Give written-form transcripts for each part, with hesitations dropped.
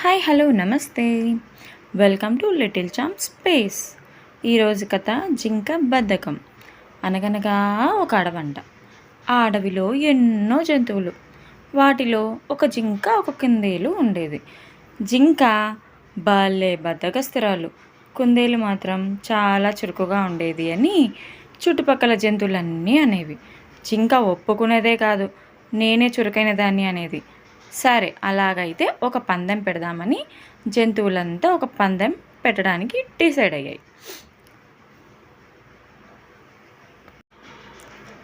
Hi hello నమస్తే. Welcome to little champ space. ఈరోజు కథ జింక బద్ధకం. అనగనగా ఒక అడవంట. ఆ అడవిలో ఎన్నో జంతువులు. వాటిలో ఒక జింక ఒక కుందేలు ఉండేది. జింక భలే బద్ధకస్తురాలు, కుందేలు మాత్రం చాలా చురుకుగా ఉండేది అని చుట్టుపక్కల జంతువులన్నీ అనేవి. జింక ఒప్పుకునేదే కాదు, నేనే చురుకైన దాన్ని అనేది. సరే, అలాగైతే ఒక పందెం పెడదామని జంతువులంతా ఒక పందెం పెట్టడానికి డిసైడ్ అయ్యాయి.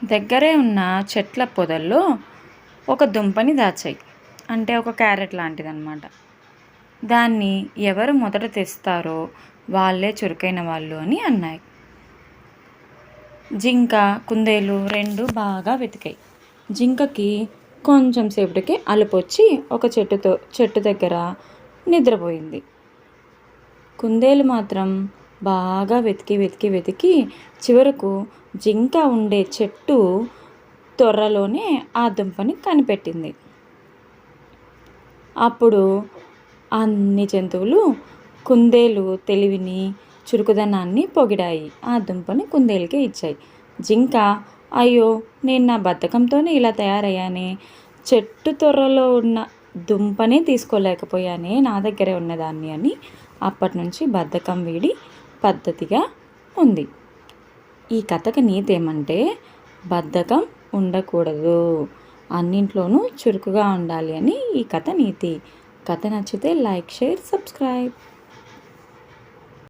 దగ్గరే ఉన్న చెట్ల పొదల్లో ఒక దుంపని దాచాయి. అంటే ఒక క్యారెట్ లాంటిదన్నమాట. దాన్ని ఎవరు మొదట తెస్తారో వాళ్ళే చురుకైన వాళ్ళు అని అన్నాయి. జింక కుందేలు రెండు బాగా వెతికాయి. జింకకి కొంచెం సేపటికి అలుపొచ్చి ఒక చెట్టు దగ్గర నిద్రపోయింది. కుందేలు మాత్రం బాగా వెతికి వెతికి వెతికి చివరకు జింక ఉండే చెట్టు తొర్రలోనే ఆ దుంపని కనిపెట్టింది. అప్పుడు అన్ని జంతువులు కుందేలు తెలివిని చురుకుదనాన్ని పొగిడాయి. ఆ దుంపని కుందేలుకే ఇచ్చాయి. జింక, అయ్యో, నేను నా బద్ధకంతోనే ఇలా తయారయ్యానే, చెట్టు తొర్రలో ఉన్న దుంపనే తీసుకోలేకపోయానే, నా దగ్గరే ఉన్నదాన్ని అని అప్పటి నుంచి బద్ధకం వీడి పద్ధతిగా ఉంది. ఈ కథకు నీతి ఏమంటే, బద్ధకం ఉండకూడదు, అన్నింట్లోనూ చురుకుగా ఉండాలి అని ఈ కథ నీతి. కథ నచ్చితే లైక్, షేర్, సబ్స్క్రైబ్.